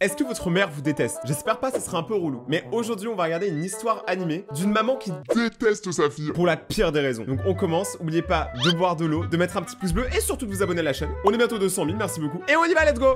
Est-ce que votre mère vous déteste? J'espère pas, ça sera un peu relou. Mais aujourd'hui, on va regarder une histoire animée d'une maman qui déteste sa fille pour la pire des raisons. Donc on commence, n'oubliez pas de boire de l'eau, de mettre un petit pouce bleu et surtout de vous abonner à la chaîne. On est bientôt 200 000, merci beaucoup. Et on y va, let's go!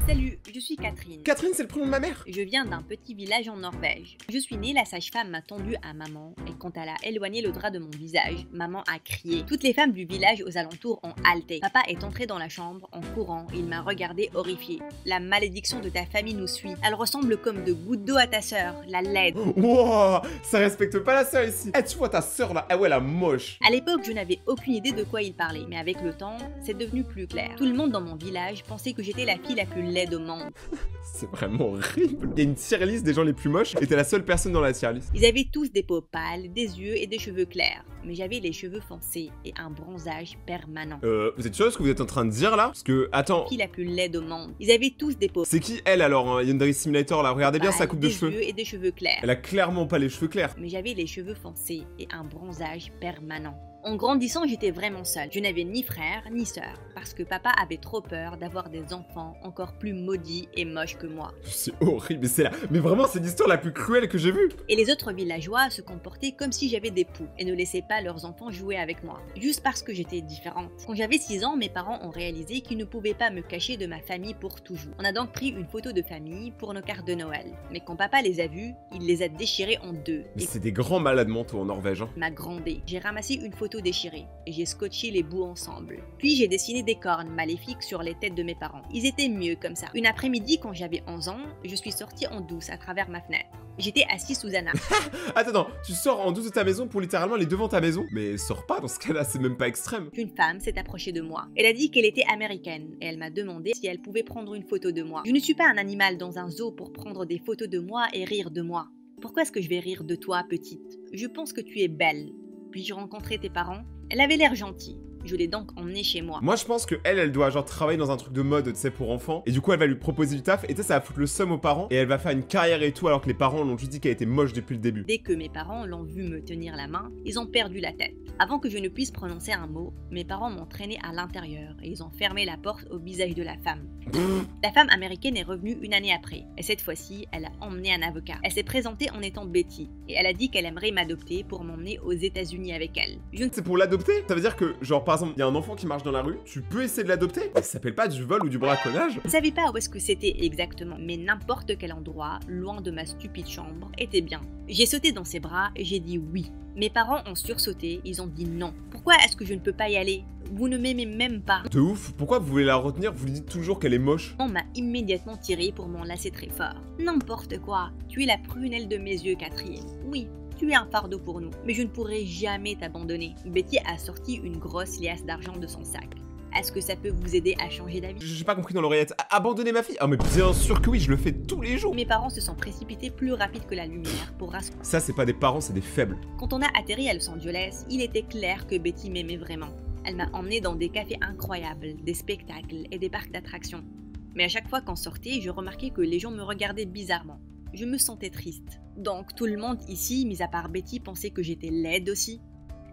Salut, je suis Catherine. Catherine, c'est le prénom de ma mère? Je viens d'un petit village en Norvège. Je suis née, la sage-femme m'a tendu à maman et quand elle a éloigné le drap de mon visage, maman a crié. Toutes les femmes du village aux alentours ont halté. Papa est entré dans la chambre en courant et il m'a regardé horrifié. La malédiction de ta famille nous suit. Elle ressemble comme de gouttes d'eau à ta sœur, la laide. Wow, ça respecte pas la sœur ici. Eh, tu vois ta sœur là? Ah ouais, la moche. À l'époque, je n'avais aucune idée de quoi il parlait, mais avec le temps, c'est devenu plus clair. Tout le monde dans mon village pensait que j'étais la fille la plus laide au monde. C'est vraiment horrible. Il y a une tier list des gens les plus moches et t'es la seule personne dans la tier list. Ils avaient tous des peaux pâles, des yeux et des cheveux clairs. Mais j'avais les cheveux foncés et un bronzage permanent. Vous êtes sûr de ce que vous êtes en train de dire là? Parce que, attends. Qui la plus laide au monde. Ils avaient tous des peaux C'est qui elle alors, hein, Yandere Simulator là? Regardez bien pâles, sa coupe de des cheveux. yeux et des cheveux clairs. Elle a clairement pas les cheveux clairs. Mais j'avais les cheveux foncés et un bronzage permanent. En grandissant, j'étais vraiment seule. Je n'avais ni frère ni sœur, parce que papa avait trop peur d'avoir des enfants encore plus maudits et moches que moi. C'est horrible, mais c'est là. Mais vraiment, c'est l'histoire la plus cruelle que j'ai vue. Et les autres villageois se comportaient comme si j'avais des poux et ne laissaient pas leurs enfants jouer avec moi, juste parce que j'étais différente. Quand j'avais 6 ans, mes parents ont réalisé qu'ils ne pouvaient pas me cacher de ma famille pour toujours. On a donc pris une photo de famille pour nos cartes de Noël. Mais quand papa les a vus, il les a déchirées en deux. Mais Et c'est des grands malades mentaux en Norvège, hein. m'a grondé. J'ai ramassé une photo déchirée et j'ai scotché les bouts ensemble. Puis j'ai dessiné des cornes maléfiques sur les têtes de mes parents. Ils étaient mieux comme ça. Une après-midi, quand j'avais 11 ans, je suis sortie en douce à travers ma fenêtre. J'étais assise sous un arbre. Attends, tu sors en douce de ta maison pour littéralement aller devant ta maison? Mais sors pas dans ce cas-là, c'est même pas extrême. Une femme s'est approchée de moi. Elle a dit qu'elle était américaine et elle m'a demandé si elle pouvait prendre une photo de moi. Je ne suis pas un animal dans un zoo pour prendre des photos de moi et rire de moi. Pourquoi est-ce que je vais rire de toi, petite? Je pense que tu es belle. Puis-je rencontrer tes parents? Elle avait l'air gentille. Je l'ai donc emmenée chez moi. Moi je pense que elle doit genre travailler dans un truc de mode, tu sais, pour enfants. Et du coup elle va lui proposer du taf et tu sais ça va foutre le seum aux parents. Et elle va faire une carrière et tout alors que les parents l'ont juste dit qu'elle était moche depuis le début. Dès que mes parents l'ont vu me tenir la main, ils ont perdu la tête. Avant que je ne puisse prononcer un mot, mes parents m'ont traîné à l'intérieur et ils ont fermé la porte au visage de la femme. La femme américaine est revenue une année après. Et cette fois-ci, elle a emmené un avocat. Elle s'est présentée en étant Betty. Et elle a dit qu'elle aimerait m'adopter pour m'emmener aux États-Unis avec elle. Je ne C'est pour l'adopter? Ça veut dire que, genre par exemple, il y a un enfant qui marche dans la rue, tu peux essayer de l'adopter? Ça s'appelle pas du vol ou du braconnage? savais pas où est-ce que c'était exactement, mais n'importe quel endroit, loin de ma stupide chambre, était bien. J'ai sauté dans ses bras et j'ai dit oui. Mes parents ont sursauté, ils ont dit non. Pourquoi est-ce que je ne peux pas y aller? Vous ne m'aimez même pas. De ouf, pourquoi vous voulez la retenir? Vous lui dites toujours qu'elle est moche. On m'a immédiatement tiré pour m'enlacer très fort. N'importe quoi, tu es la prunelle de mes yeux, Catherine. Oui, tu es un fardeau pour nous, mais je ne pourrai jamais t'abandonner. Betty a sorti une grosse liasse d'argent de son sac. Est-ce que ça peut vous aider à changer d'avis? J'ai pas compris dans l'oreillette. Abandonner ma fille? Ah mais bien sûr que oui, je le fais tous les jours. Mes parents se sont précipités plus rapide que la lumière pour rassurer. Ça c'est pas des parents, c'est des faibles. Quand on a atterri à Los Angeles, il était clair que Betty m'aimait vraiment. Elle m'a emmené dans des cafés incroyables, des spectacles et des parcs d'attractions. Mais à chaque fois qu'on sortait, je remarquais que les gens me regardaient bizarrement. Je me sentais triste. Donc tout le monde ici, mis à part Betty, pensait que j'étais laide aussi.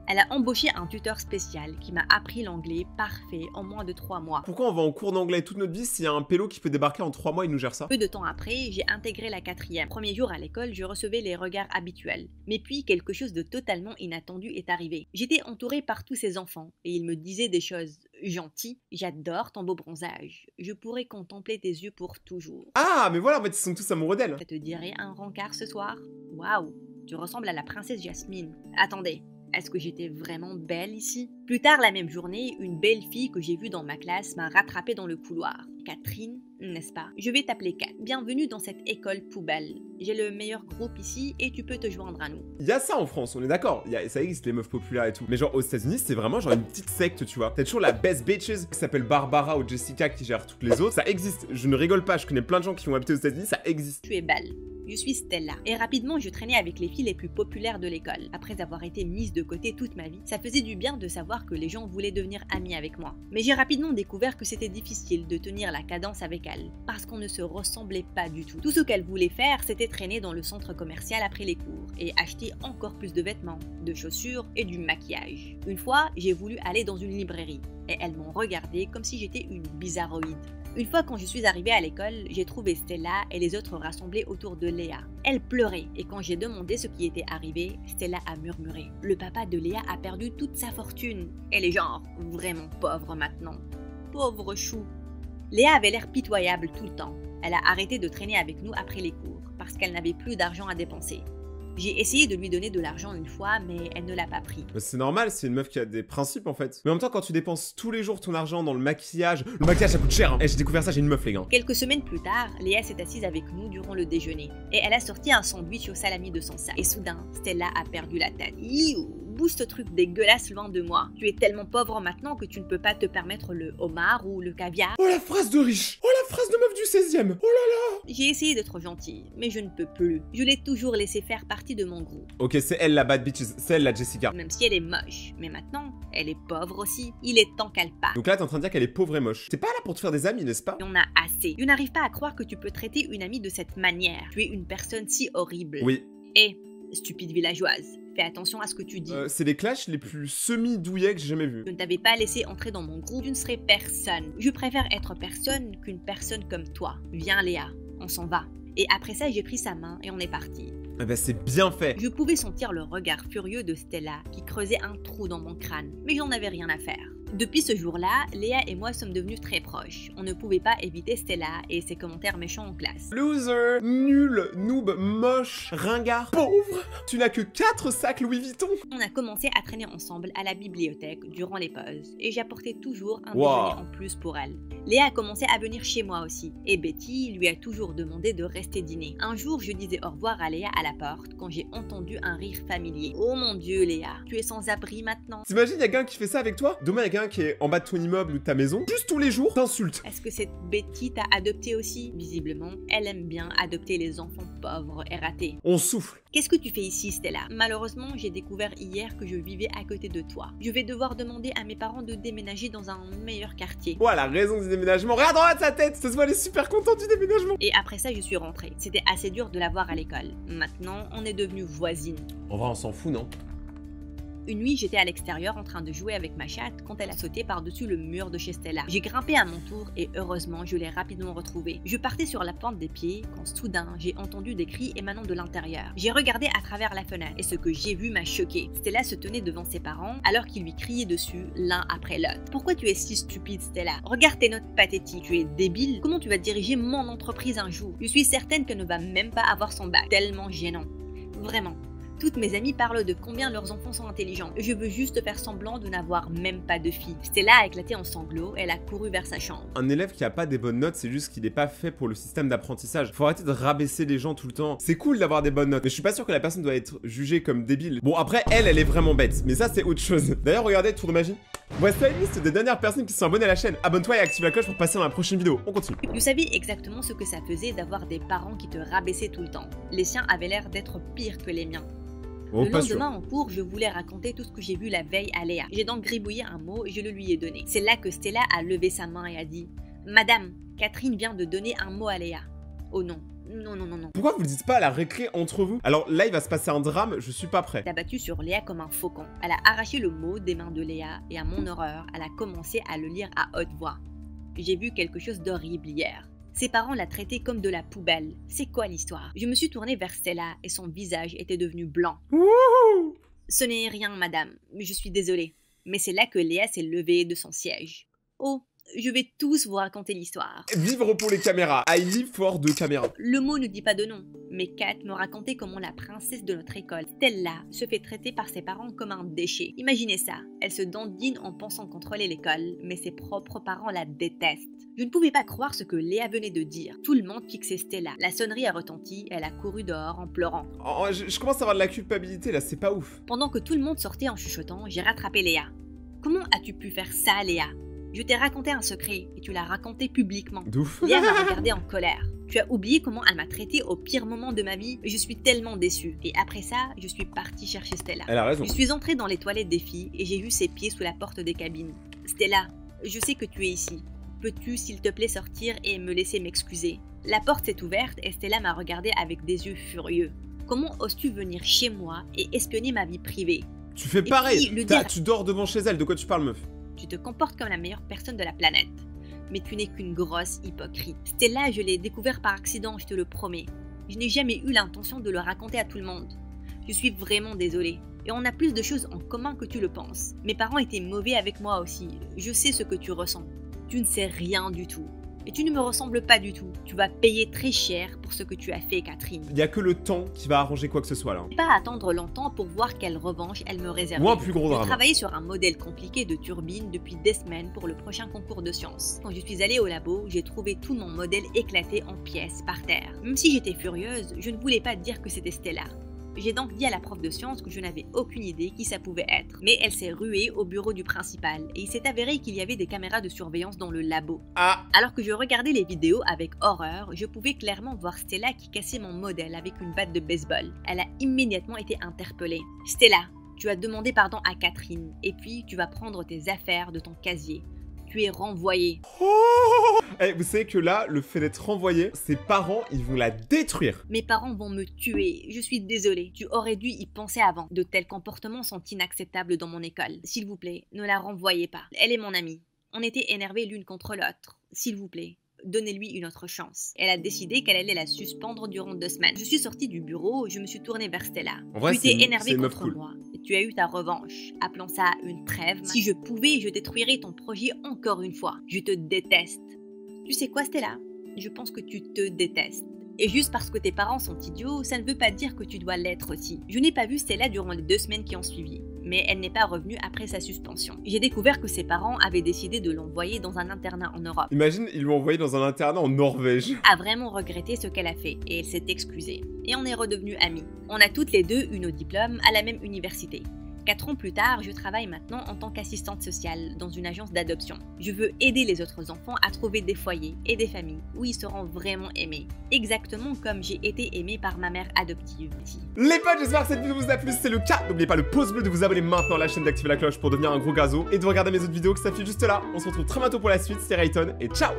Elle a embauché un tuteur spécial qui m'a appris l'anglais parfait en moins de 3 mois. Pourquoi on va en cours d'anglais toute notre vie s'il y a un pélo qui peut débarquer en 3 mois et nous gère ça? Peu de temps après, j'ai intégré la 4e. Premier jour à l'école, je recevais les regards habituels. Mais puis, quelque chose de totalement inattendu est arrivé. J'étais entourée par tous ces enfants et ils me disaient des choses gentilles. J'adore ton beau bronzage. Je pourrais contempler tes yeux pour toujours. Ah mais voilà, en fait ils sont tous amoureux d'elle. Ça te dirait un rencard ce soir? Waouh, tu ressembles à la princesse Jasmine. Attendez. Est-ce que j'étais vraiment belle ici? Plus tard la même journée, une belle fille que j'ai vue dans ma classe m'a rattrapée dans le couloir. Catherine, n'est-ce pas? Je vais t'appeler Kat. Bienvenue dans cette école poubelle. J'ai le meilleur groupe ici et tu peux te joindre à nous. Il y a ça en France, on est d'accord. Ça existe les meufs populaires et tout. Mais genre aux États-Unis, c'est vraiment genre une petite secte, tu vois. T'as toujours la best bitches qui s'appelle Barbara ou Jessica qui gère toutes les autres. Ça existe. Je ne rigole pas, je connais plein de gens qui ont habité aux États-Unis, ça existe. Tu es belle. Je suis Stella, et rapidement je traînais avec les filles les plus populaires de l'école. Après avoir été mise de côté toute ma vie, ça faisait du bien de savoir que les gens voulaient devenir amis avec moi. Mais j'ai rapidement découvert que c'était difficile de tenir la cadence avec elle, parce qu'on ne se ressemblait pas du tout. Tout ce qu'elle voulait faire, c'était traîner dans le centre commercial après les cours, et acheter encore plus de vêtements, de chaussures et du maquillage. Une fois, j'ai voulu aller dans une librairie, et elles m'ont regardée comme si j'étais une bizarroïde. Une fois quand je suis arrivée à l'école, j'ai trouvé Stella et les autres rassemblés autour de Léa. Elle pleurait et quand j'ai demandé ce qui était arrivé, Stella a murmuré. Le papa de Léa a perdu toute sa fortune. Elle est genre vraiment pauvre maintenant. Pauvre chou. Léa avait l'air pitoyable tout le temps. Elle a arrêté de traîner avec nous après les cours parce qu'elle n'avait plus d'argent à dépenser. J'ai essayé de lui donner de l'argent une fois, mais elle ne l'a pas pris. C'est normal, c'est une meuf qui a des principes en fait. Mais en même temps, quand tu dépenses tous les jours ton argent dans le maquillage ça coûte cher hein. J'ai découvert ça, j'ai une meuf les gars. Quelques semaines plus tard, Léa s'est assise avec nous durant le déjeuner. Et elle a sorti un sandwich au salami de son sac. Et soudain, Stella a perdu la tête. Bouge ce truc dégueulasse loin de moi. Tu es tellement pauvre maintenant que tu ne peux pas te permettre le homard ou le caviar. Oh la phrase de riche. Oh la phrase de meuf du 16e. Oh là là. J'ai essayé d'être gentille, mais je ne peux plus. Je l'ai toujours laissé faire partie de mon groupe. Ok, c'est elle la bad bitch, c'est elle la Jessica. Même si elle est moche. Mais maintenant, elle est pauvre aussi. Il est temps qu'elle parte. Donc là, t'es en train de dire qu'elle est pauvre et moche. T'es pas là pour te faire des amis, n'est-ce pas? Il y en a assez. Je n'arrive pas à croire que tu peux traiter une amie de cette manière. Tu es une personne si horrible. Oui. Et stupide villageoise. Fais attention à ce que tu dis. C'est les clashs les plus semi-douillets que j'ai jamais vus. Je ne t'avais pas laissé entrer dans mon groupe, tu ne serais personne. Je préfère être personne qu'une personne comme toi. Viens Léa, on s'en va. Et après ça, j'ai pris sa main et on est parti. Eh ben c'est bien fait. Je pouvais sentir le regard furieux de Stella qui creusait un trou dans mon crâne, mais j'en avais rien à faire. Depuis ce jour-là, Léa et moi sommes devenus très proches. On ne pouvait pas éviter Stella et ses commentaires méchants en classe. Loser, nul, noob, moche, ringard, pauvre. Tu n'as que 4 sacs Louis Vuitton. On a commencé à traîner ensemble à la bibliothèque durant les pauses et j'apportais toujours un déjeuner en plus pour elle. Léa a commencé à venir chez moi aussi et Betty lui a toujours demandé de rester dîner. Un jour, je disais au revoir à Léa à la porte quand j'ai entendu un rire familier. Oh mon Dieu Léa, tu es sans abri maintenant. T'imagines, y'a quelqu'un qui fait ça avec toi? Demain, y'a quelqu'un qui est en bas de ton immeuble ou de ta maison, juste tous les jours, t'insultes. Est-ce que cette Betty t'a adopté aussi? Visiblement, elle aime bien adopter les enfants pauvres et ratés. On souffle. Qu'est-ce que tu fais ici, Stella? Malheureusement, j'ai découvert hier que je vivais à côté de toi. Je vais devoir demander à mes parents de déménager dans un meilleur quartier. Oh, la raison du déménagement. Regarde en haut de sa tête. Ça se voit, elle est super contente du déménagement. Et après ça, je suis rentrée. C'était assez dur de la voir à l'école. Maintenant, on est devenus voisines. En vrai, on s'en fout, non? Une nuit, j'étais à l'extérieur en train de jouer avec ma chatte quand elle a sauté par-dessus le mur de chez Stella. J'ai grimpé à mon tour et heureusement, je l'ai rapidement retrouvée. Je partais sur la pointe des pieds quand soudain, j'ai entendu des cris émanant de l'intérieur. J'ai regardé à travers la fenêtre et ce que j'ai vu m'a choqué. Stella se tenait devant ses parents alors qu'ils lui criaient dessus l'un après l'autre. Pourquoi tu es si stupide, Stella? Regarde tes notes pathétiques. Tu es débile? Comment tu vas diriger mon entreprise un jour? Je suis certaine qu'elle ne va même pas avoir son bac. Tellement gênant. Vraiment. Toutes mes amies parlent de combien leurs enfants sont intelligents. Je veux juste faire semblant de n'avoir même pas de fille. Stella a éclaté en sanglots, elle a couru vers sa chambre. Un élève qui a pas des bonnes notes, c'est juste qu'il est pas fait pour le système d'apprentissage. Faut arrêter de rabaisser les gens tout le temps. C'est cool d'avoir des bonnes notes, mais je suis pas sûr que la personne doit être jugée comme débile. Bon, après, elle est vraiment bête, mais ça c'est autre chose. D'ailleurs, regardez, tour de magie. Voici la liste des dernières personnes qui sont abonnées à la chaîne. Abonne-toi et active la cloche pour passer dans la prochaine vidéo. On continue. Je savais exactement ce que ça faisait d'avoir des parents qui te rabaissaient tout le temps. Les siens avaient l'air d'être pires que les miens. Le lendemain en cours, je voulais raconter tout ce que j'ai vu la veille à Léa. J'ai donc gribouillé un mot et je le lui ai donné. C'est là que Stella a levé sa main et a dit « Madame, Catherine vient de donner un mot à Léa. » Oh non. Non, non, non, non. Pourquoi vous le dites pas à la récré entre vous? Alors là, il va se passer un drame, je suis pas prêt. Elle a battu sur Léa comme un faucon. Elle a arraché le mot des mains de Léa et à mon horreur, elle a commencé à le lire à haute voix. J'ai vu quelque chose d'horrible hier. Ses parents la traitaient comme de la poubelle. C'est quoi l'histoire? Je me suis tournée vers Stella et son visage était devenu blanc. Wouhou! Ce n'est rien, madame. Je suis désolée. Mais c'est là que Léa s'est levée de son siège. Oh, je vais tous vous raconter l'histoire. Vivre pour les caméras. I live for de caméras. Le mot ne dit pas de nom, mais Kat me racontait comment la princesse de notre école, Stella, se fait traiter par ses parents comme un déchet. Imaginez ça, elle se dandine en pensant contrôler l'école, mais ses propres parents la détestent. Je ne pouvais pas croire ce que Léa venait de dire. Tout le monde fixait Stella. La sonnerie a retenti, elle a couru dehors en pleurant. Oh, je commence à avoir de la culpabilité là, c'est pas ouf. Pendant que tout le monde sortait en chuchotant, j'ai rattrapé Léa. Comment as-tu pu faire ça, Léa? Je t'ai raconté un secret et tu l'as raconté publiquement. D'ouf. Léa m'a regardé en colère. Tu as oublié comment elle m'a traité au pire moment de ma vie. Je suis tellement déçue. Et après ça, je suis partie chercher Stella. Elle a raison. Je suis entrée dans les toilettes des filles et j'ai vu ses pieds sous la porte des cabines. Stella, je sais que tu es ici. Peux-tu, s'il te plaît, sortir et me laisser m'excuser? La porte s'est ouverte et Stella m'a regardé avec des yeux furieux. Comment oses-tu venir chez moi et espionner ma vie privée? Tu fais Et pareil. puis, Tu dors devant chez elle. De quoi tu parles, meuf? Tu te comportes comme la meilleure personne de la planète. Mais tu n'es qu'une grosse hypocrite. Stella, je l'ai découvert par accident, je te le promets. Je n'ai jamais eu l'intention de le raconter à tout le monde. Je suis vraiment désolée. Et on a plus de choses en commun que tu le penses. Mes parents étaient mauvais avec moi aussi. Je sais ce que tu ressens. Tu ne sais rien du tout. Et tu ne me ressembles pas du tout. Tu vas payer très cher pour ce que tu as fait, Catherine. Il y a que le temps qui va arranger quoi que ce soit là. Pas attendre longtemps pour voir quelle revanche elle me réserve. Ou un plus gros Je drame. travaillais sur un modèle compliqué de turbine depuis des semaines pour le prochain concours de sciences. Quand je suis allée au labo, j'ai trouvé tout mon modèle éclaté en pièces par terre. Même si j'étais furieuse, je ne voulais pas dire que c'était Stella. J'ai donc dit à la prof de sciences que je n'avais aucune idée qui ça pouvait être. Mais elle s'est ruée au bureau du principal et il s'est avéré qu'il y avait des caméras de surveillance dans le labo. Ah. Alors que je regardais les vidéos avec horreur, je pouvais clairement voir Stella qui cassait mon modèle avec une batte de baseball. Elle a immédiatement été interpellée. Stella, tu as demandé pardon à Catherine et puis tu vas prendre tes affaires de ton casier. Tu es renvoyée. Oh. Eh, vous savez que là, le fait d'être renvoyé, ses parents, ils vont la détruire. Mes parents vont me tuer, je suis désolée. Tu aurais dû y penser avant. De tels comportements sont inacceptables dans mon école. S'il vous plaît, ne la renvoyez pas. Elle est mon amie. On était énervés l'une contre l'autre. S'il vous plaît, donnez-lui une autre chance. Elle a décidé qu'elle allait la suspendre durant 2 semaines. Je suis sortie du bureau, je me suis tournée vers Stella. En vrai, Tu t'es c'est énervée une meuf contre cool. moi. Tu as eu ta revanche. Appelons ça une trêve. Si je pouvais, je détruirais ton projet encore une fois. Je te déteste. Tu sais quoi, Stella? Je pense que tu te détestes. Et juste parce que tes parents sont idiots, ça ne veut pas dire que tu dois l'être aussi. Je n'ai pas vu Stella durant les 2 semaines qui ont suivi, mais elle n'est pas revenue après sa suspension. J'ai découvert que ses parents avaient décidé de l'envoyer dans un internat en Europe. Imagine, ils l'ont envoyé dans un internat en Norvège. A vraiment regretté ce qu'elle a fait et elle s'est excusée. Et on est redevenus amis. On a toutes les deux eu nos diplômes à la même université. 4 ans plus tard, je travaille maintenant en tant qu'assistante sociale dans une agence d'adoption. Je veux aider les autres enfants à trouver des foyers et des familles où ils seront vraiment aimés. Exactement comme j'ai été aimée par ma mère adoptive. Les potes, j'espère que cette vidéo vous a plu. Si c'est le cas, n'oubliez pas le pouce bleu, de vous abonner maintenant à la chaîne, d'activer la cloche pour devenir un gros gazo et de regarder mes autres vidéos qui s'affichent juste là. On se retrouve très bientôt pour la suite. C'était Rayton et ciao!